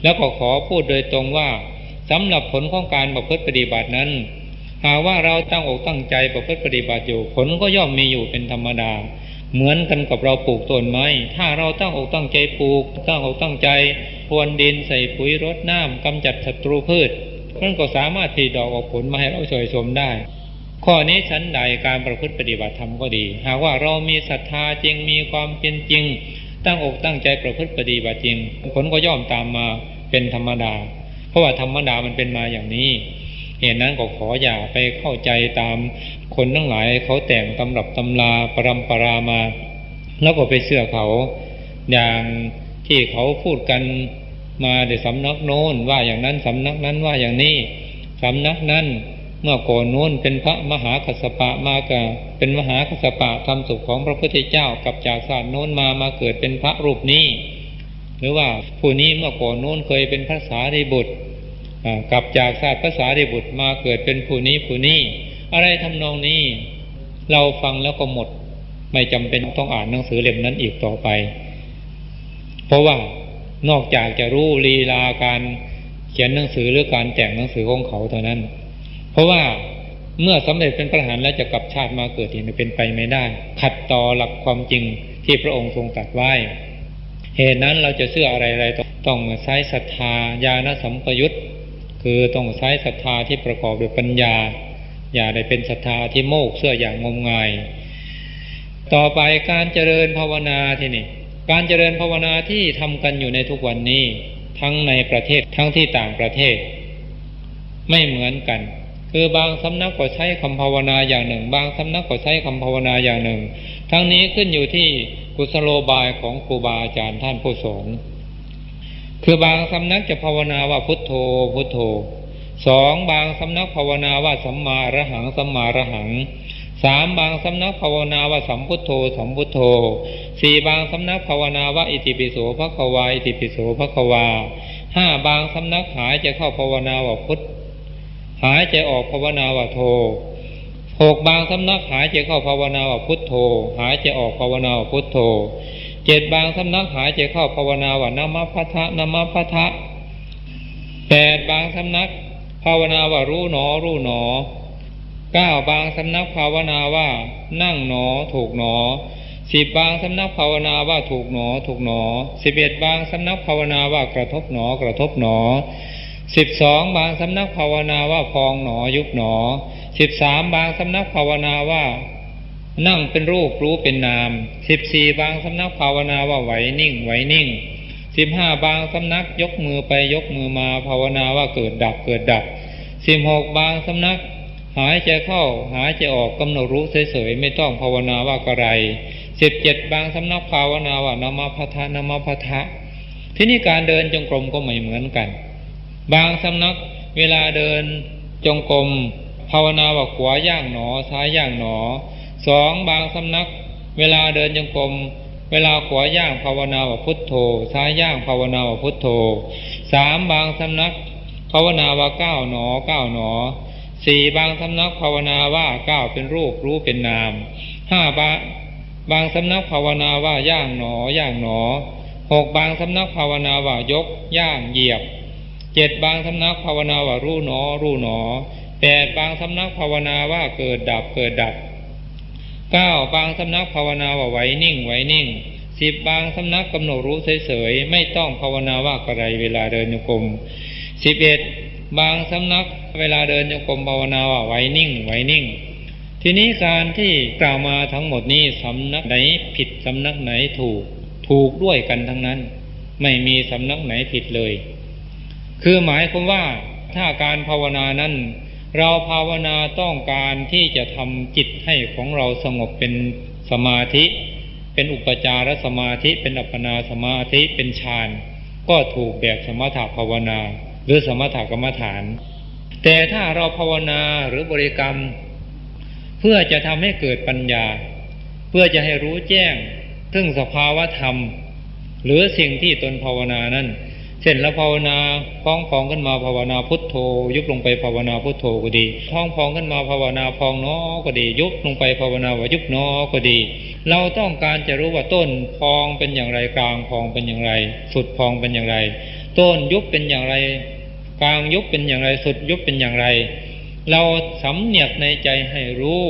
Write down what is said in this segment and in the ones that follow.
แล้วก็ขอพูดโดยตรงว่าสำหรับผลของการประพฤติปฏิบัตินั้นหากว่าเราตั้งอกตั้งใจประพฤติปฏิบัติอยู่ผลก็ย่อมมีอยู่เป็นธรรมดาเหมือนกันกับเราปลูกต้นไม้ถ้าเราตั้งอกตั้งใจปลูกตั้งอกตั้งใจพรวนดินใส่ปุ๋ยรดน้ำกำจัดศัตรูพืชมันก็สามารถผลิดอกออกผลมาให้เราช่วยชมได้ข้อนี้ชั้นใดการประพฤติปฏิบัติธรรมก็ดีหากว่าเรามีศรัทธาจริงมีความเป็นจริงตั้งอกตั้งใจประพฤติปฏิบัติจริงผลก็ย่อมตามมาเป็นธรรมดาเพราะว่าธรรมดามันเป็นมาอย่างนี้เหตุนั้นก็ขออย่าไปเข้าใจตามคนทั้งหลายเขาแต่งตำรับตำราปรำปรามาแล้วก็ไปเชื่อเขาอย่างที่เขาพูดกันมาในสำนักโน้นว่าอย่างนั้นสำนักนั้นว่าอย่างนี้สำนักนั้นเมื่อก่อนโน้นเป็นพระมหากัสสปะมากะเป็นมหากัสสปะทำสุขของพระพุทธเจ้ากลับจากศาสตร์โน้นมาเกิดเป็นพระรูปนี้หรือว่าผู้นี้เมื่อก่อนโน้นเคยเป็นพระสารีบุตรกลับจากศาสตร์พระสารีบุตรมาเกิดเป็นผู้นี้อะไรทำนองนี้เราฟังแล้วก็หมดไม่จำเป็นต้องอ่านหนังสือเล่มนั้นอีกต่อไปเพราะว่านอกจากจะรู้ลีลาการเขียนหนังสือหรือการแต่งหนังสือของเขาเท่านั้นเพราะว่าเมื่อสำเร็จเป็นพระอรหันต์แล้วจะกลับชาติมาเกิดอีกเป็นไปไม่ได้ขัดต่อหลักความจริงที่พระองค์ทรงตรัสไว้เหตุนั้นเราจะเชื่ออะไรต้องใช้ศรัทธาญาณสัมปยุตคือต้องใช้ศรัทธาที่ประกอบด้วยปัญญาอย่าได้เป็นศรัทธาที่โมกเชื่ออย่างงมงายต่อไปการเจริญภาวนาที่นี่การเจริญภาวนาที่ทำกันอยู่ในทุกวันนี้ทั้งในประเทศทั้งที่ต่างประเทศไม่เหมือนกันคือบางสำนักก็ใช้คำภาวนาอย่างหนึ่งบางสำนักก็ใช้คำภาวนาอย่างหนึ่งทั้งนี้ขึ้นอยู่ที่กุศโลบายของครูบาอาจารย์ท่านผู้สอนคือบางสำนักจะภาวนาว่าพุทโธพุทโธสองบางสำนักภาวนาว่าสัมมาอรหังสัมมาอรหังสามบางสำนักภาวนาว่าสัมพุทโธสัมพุทโธสี่บางสำนักภาวนาว่าอิติปิโสภควาอิติปิโสภควาห้าบางสำนักหายใจเข้าภาวนาว่าพุทหายใจออกภาวนาว่าโธหกบางสำนักหายใจเข้าภาวนาว่าพุทโธหายใจออกภาวนาว่าพุทโธเจ็ดบางสำนักหายใจเข้าภาวนาว่านะมะพะทะนะมะพะทะแปดบางสำนักภาวนาว่ารู้หนอรู้หนอเก้าบางสำนักภาวนาว่านั่งหนอถูกหนอสิบบางสำนักภาวนาว่าถูกหนอถูกหนอ11บางสำนักภาวนาว่ากระทบหนอกระทบหนอ12บางสำนักภาวนาว่าพองหนอยุบหนอ13บางสำนักภาวนาว่านั่งเป็นรูปรู้เป็นนาม14บางสำนักภาวนาว่าไหวนิ่งไหวนิ่ง15บางสำนักยกมือไปยกมือมาภาวนาว่าเกิดดับเกิดดับ16บางสำนักหายใจเข้าหายใจออกกำหนดรู้เฉยๆไม่ต้องภาวนาว่ากระไร17บางสำนักภาวนาว่านะมะพะทะนะมะพะทะที่นี่การเดินจงกรมก็ไม่เหมือนกันบางสำนักเวลาเดินจงกรมภาวนาว่าขวาย่างหนอซ้ายย่างหนอสองบางสำนักเวลาเดินจงกรมเวลาขวาย่างภาวนาว่าพุทโธซ้ายย่างภาวนาว่าพุทโธสามบางสำนักภาวนาว่าก้าวหนอก้าวหนอสี่บางสำนักภาวนาว่าก้าวเป็นรูปรู้เป็นนามห้าบางสำนักภาวนาว่าย่างหนอย่างหนอหกบางสำนักภาวนาว่ายกย่างเหยียบเจ็ดบางสำนักภาวนาว่ารู้หนอรู้หนอแปดบางสำนักภาวนาว่าเกิดดับเกิดดับเก้าบางสำนักภาวนาว่าไหวนิ่งไหวนิ่ง10บางสำนักกำหนดรู้เฉยๆไม่ต้องภาวนาว่ากระไรเวลาเดินโยกม11บางสำนักเวลาเดินโยกมภาวนาว่าไหวนิ่งไหวนิ่งทีนี้การที่กล่าวมาทั้งหมดนี้สำนักไหนผิดสำนักไหนถูกด้วยกันทั้งนั้นไม่มีสำนักไหนผิดเลยคือหมายความว่าถ้าการภาวนานั้นเราภาวนาต้องการที่จะทำจิตให้ของเราสงบเป็นสมาธิเป็นอุปจารสมาธิเป็นอัปปนาสมาธิเป็นฌานก็ถูกแบบสมถภาวนาหรือสมถกรรมฐานแต่ถ้าเราภาวนาหรือบริกรรมเพื่อจะทำให้เกิดปัญญาเพื่อจะให้รู้แจ้งถึงสภาวะธรรมหรือสิ่งที่ตนภาวนานั้นเช่นเราภาวนาพองขึ้นมาภาวนาพุทโธยุบลงไปภาวนาพุทโธก็ดีพองขึ้นมาภาวนาพองเนาะก็ดียุบลงไปภาวนาว่ายุบเนาะก็ดีเราต้องการจะรู้ว่าต้นพองเป็นอย่างไรกลางพองเป็นอย่างไรสุดพองเป็นอย่างไร ต้นยุบเป็นอย่างไรกลางยุบเป็นอย่างไรสุดยุบเป็นอย่างไรเราสำเนียกในใจให้รู้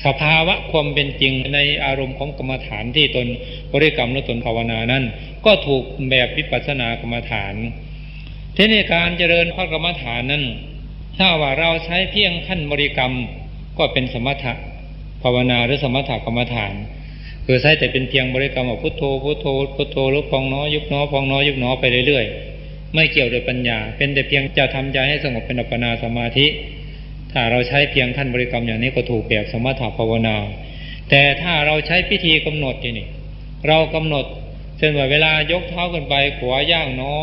สภาวะความเป็นจริงในอารมณ์ของกรรมฐานที่ตนบริกรรมและตนภาวนานั้นก็ถูกแบบวิปัสสนากรรมฐานทีนี้การเจริญพระกรรมฐานนั้นถ้าว่าเราใช้เพียงขั้นบริกรรมก็เป็นสมถะภาวนาหรือสมถกรรมฐานคือใช้แต่เป็นเพียงบริกรรมว่าพุทโธพุทโธพุทโธหรือพองน้อยุบน้อพองน้อยุบน้อไปเรื่อยๆไม่เกี่ยวด้วยปัญญาเป็นแต่เพียงจะทำใจให้สงบเป็นอัปปนาสมาธิถ้าเราใช้เพียงขั้นบริกรรมอย่างนี้ก็ถูกแบบสมถภาวนาแต่ถ้าเราใช้พิธีกำหนดนี่เรากำหนดเช่นว่าเวลายกเท้าขึ้นไปขวาย่างน้อ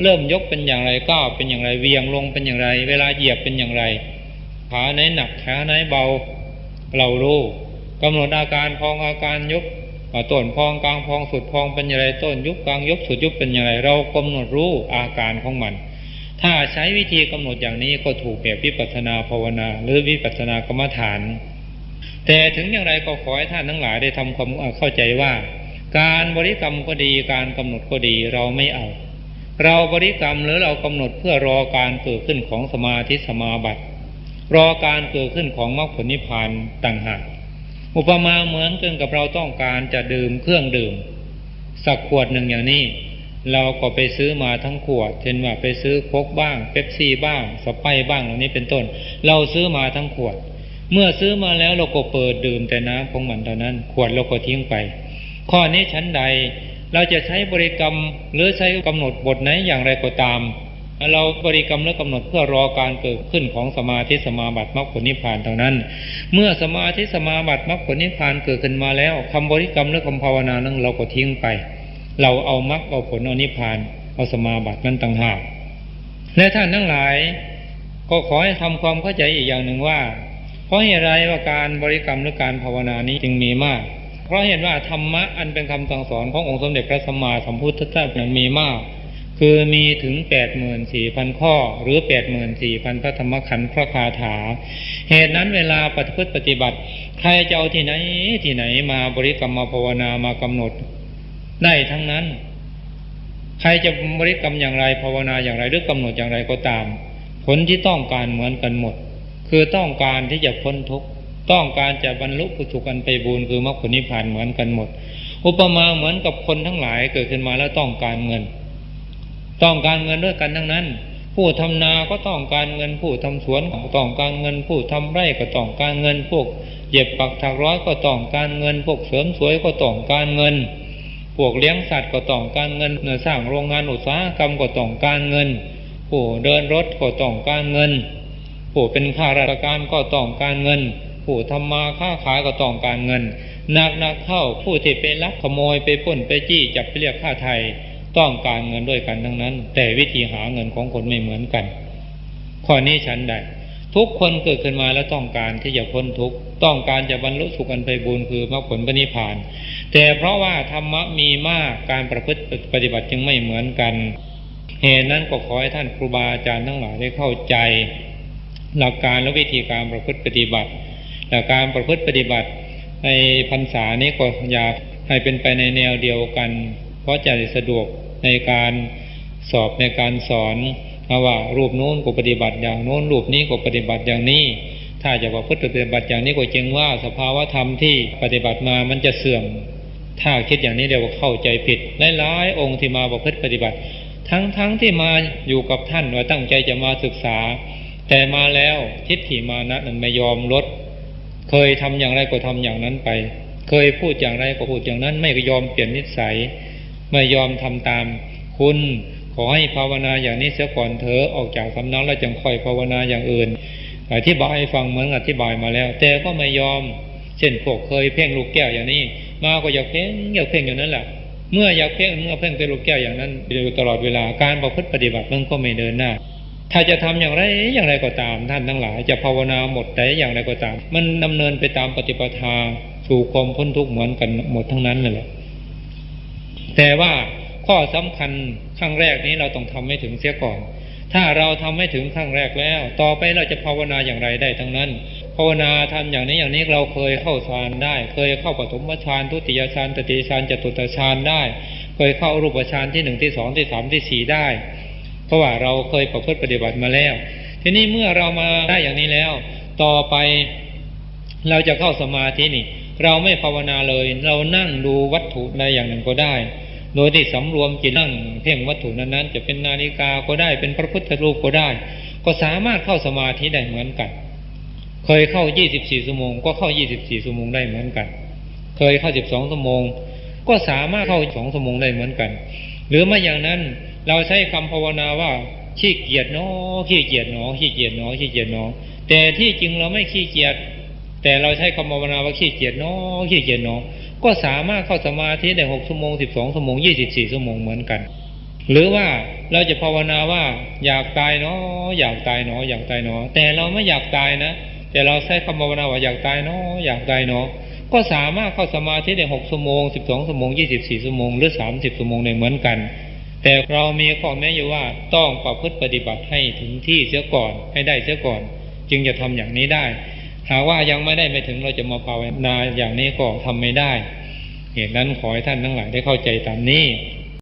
เริ่มยกเป็นอย่างไรก้าวเป็นอย่างไรเวียงลงเป็นอย่างไรเวลาเหยียบเป็นอย่างไรขาไหนหนักขาไหนเบาเรารู้กำหนดอาการพองอาการยุบต้นพองกลางพองสุดพองเป็นอย่างไรต้นยุบกลางยุบสุดยุบเป็นอย่างไรเรากำหนดรู้อาการของมันถ้าใช้วิธีกำหนดอย่างนี้ก็ถูกแบบวิปัสสนาภาวนาหรือวิปัสสนากรรมฐานแต่ถึงอย่างไรก็ขอให้ท่านทั้งหลายได้ทำความเข้าใจว่าการบริกรรมก็ดีการกำหนดก็ดีเราไม่เอาเราบริกรรมหรือเรากำหนดเพื่อรอการเกิดขึ้นของสมาธิสมาบัติรอการเกิดขึ้นของมรรคผลนิพพานต่างหากอุปมาเหมือนกันกับเราต้องการจะดื่มเครื่องดื่มสักขวดหนึ่งอย่างนี้เราก็ไปซื้อมาทั้งขวดเช่นว่าไปซื้อโค้กบ้างเป๊ปซี่บ้างสไปร์บ้างเหล่านี้เป็นต้นเราซื้อมาทั้งขวดเมื่อซื้อมาแล้วเราก็เปิดดื่มแต่น้ำของมันเท่านั้นขวดเราก็ทิ้งไปข้อนี้ชั้นใดเราจะใช้บริกรรมหรือใช้กำหนดบทไหนอย่างไรก็ตามเราบริกรรมและกำหนดเพื่อรอการเกิดขึ้นของสมาธิสมาบัติมรรคผลนิพพานเท่านั้นเมื่อสมาธิสมาบัติมรรคผลนิพพานเกิดขึ้นมาแล้วคำบริกรรมและคำภาวนานั้นเราก็ทิ้งไปเราเอามรรคเอาผลเอานิพพานเอาสมาบัตินั้นต่างหากและท่านทั้งหลายก็ขอให้ทำความเข้าใจอีกอย่างหนึ่งว่าเพราะเหตุไรว่าการบริกรรมหรือการภาวนานี้จึงมีมากเพราะเห็นว่าธรรมะอันเป็นคำสั่งสอนขององค์สมเด็จพระสัมมาสัมพุทธเจ้านั้นมีมากคือมีถึง 84,000 ข้อหรือ 84,000 พระธรรมขันธ์พระคาถาเหตุนั้นเวลาปฏิบัติใครจะเอาที่ไหนมาบริกรรมมาภาวนามากำหนดได้ทั้งนั้นใครจะบริกรรมอย่างไรภาวนาอย่างไรหรือกำหนดอย่างไรก็ตามผลที่ต้องการเหมือนกันหมดคือต้องการที่จะพ้นทุกข์ต้องการจะบรรลุผู้สุขอันไพบูลย์คือมรรคผลนิพพานเหมือนกันหมดอุปมาเหมือนกับคนทั้งหลายเกิดขึ้นมาแล้วต้องการเงินด้วยกันทั้งนั้นผู้ทำนาก็ต้องการเงินผู้ทำสวนก็ต้องการเงินผู้ทำไร่ก็ต้องการเงินพวกเย็บปักถักร้อยก็ต้องการเงินพวกเสริมสวยก็ต้องการเงินพวกเลี้ยงสัตว์ก็ต้องการเงินสร้างโรงงานอุตสาหกรรมก็ต้องการเงินผู้เดินรถก็ต้องการเงินผู้เป็นข้าราชการก็ต้องการเงินผู้ทำมาค้าขายก็ต้องการเงินหนักเข้าผู้ที่ไปลักขโมยไปปล้นไปจี้จับไปเรียกค่าไถ่ต้องการเงินด้วยกันทั้งนั้นแต่วิธีหาเงินของคนไม่เหมือนกันข้อนี้ฉันใดทุกคนเกิดขึ้นมาแล้วต้องการที่จะพ้นทุกข์ต้องการจะบรรลุสุขอันไพบูลย์คือมรรคผลนิพพานแต่เพราะว่าธรรมะมีมากการประพฤติปฏิบัติจึงไม่เหมือนกันเหตุนั้นก็ขอให้ท่านครูบาอาจารย์ทั้งหลายได้เข้าใจหลักการและวิธีการประพฤติปฏิบัติและการประพฤติปฏิบัติในพรรษานี้ก็อยากให้เป็นไปในแนวเดียวกันเพราะจะสะดวกในการสอบในการสอนว่ารูปโน้นก็ปฏิบัติอย่างโน้นรูปนี้ก็ปฏิบัติอย่างนี้ถ้าจะว่าปฏิบัติอย่างนี้ก็จึงว่าสภาวะธรรมที่ปฏิบัติมามันจะเสื่อมถ้าคิดอย่างนี้เดี๋ยวเข้าใจผิดหลายๆองค์ที่มาประพฤติปฏิบัติทั้งที่มาอยู่กับท่านว่าตั้งใจจะมาศึกษาแต่มาแล้วทิฏฐิมานะนั้นไม่ยอมลดเคยทำอย่างไรก็ทำอย่างนั้นไปเคยพูดอย่างไรก็พูดอย่างนั้นไม่ยอมเปลี่ยนนิสัยไม่ยอมทำตามคุณขอให้ภาวนาอย่างนี้เสียก่อนเถอะออกจากสำนักแล้วจึงค่อยภาวนาอย่างอื่นอธิบายให้ฟังเหมือนอธิบายมาแล้วแต่ก็ไม่ยอมเช่นพวกเคยเพ่งลูกแก้วอย่างนี้มาก็อยากเพ่งอยู่นั้นแหละเมื่ออยากเพ่งเป็นลูกแก้วอย่างนั้นอยู่ตลอดเวลาการประพฤติปฏิบัติมันก็ไม่เดินหน้าถ้าจะทำอย่างไรก็ตามท่านทั้งหลายจะภาวนาหมดแต่อย่างไรก็ตามมันดำเนินไปตามปฏิปทาสู่ความพ้นทุกข์เหมือนกันหมดทั้งนั้นนั่นแหละแต่ว่าข้อสำคัญขั้งแรกนี้เราต้องทำให้ถึงเสียก่อนถ้าเราทำให้ถึงขั้งแรกแล้วต่อไปเราจะภาวนาอย่างไรได้ทั้งนั้นภาวนาทำอย่างนี้เราเคยเข้าฌานได้เคยเข้าปฐมฌานทุติยฌานตติยฌานจตุตฌานได้ เคยเข้ารูปฌานที่1ที่2ที่3ที่4ได้เพราะว่าเราเคยประพฤติปฏิบัติมาแล้วทีนี้เมื่อเรามาได้อย่างนี้แล้วต่อไปเราจะเข้าสมาธินี่เราไม่ภาวนาเลยเรานั่งดูวัตถุใดอย่างหนึ่งก็ได้โดยที่สำรวมจิตนั่งเพ่งวัตถุนั้นๆจะเป็นนาฬิกาก็ได้เป็นพระพุทธรูปก็ได้ก็สามารถเข้าสมาธิได้เหมือนกันเคยเข้า24ชั่วโมงก็เข้า24ชั่วโมงได้เหมือนกันเคยเข้า12ชั่วโมงก็สามารถเข้า2ชั่วโมงได้เหมือนกันหรือไม่อย่างนั้นเราใช้คำภาวนาว่าขี้เกียจเนาะขี้เกียจเนาะขี้เกียจเนาะขี้เกียจเนาะแต่ที่จริงเราไม่ขี้เกียจแต่เราใช้คำภาวนาว่าขี้เกียจเนาะขี้เกียจเนาะก็สามารถเข้าสมาธิได้6ชั่วโมง12ชั่วโมง24ชั่วโมงเหมือนกันหรือว่าเราจะภาวนาว่าอยากตายเนาะอยากตายเนาะอยากตายเนาะแต่เราไม่อยากตายนะแต่เราใช้คำภาวนาว่าอยากตายเนาะอยากตายเนาะก็สามารถเข้าสมาธิได้6ชั่วโมง12ชั่วโมง24ชั่วโมงหรือ30ชั่วโมงได้เหมือนกันแต่เรามีข้อแม้อยู่ว่าต้องประพฤติปฏิบัติให้ถึงที่เสียก่อนให้ได้เสียก่อนจึงจะทำอย่างนี้ได้หากว่ายังไม่ได้ไปถึงเราจะมาภาวนาอย่างนี้ก็ทำไม่ได้เหตุนั้นขอให้ท่านทั้งหลายได้เข้าใจตามนี้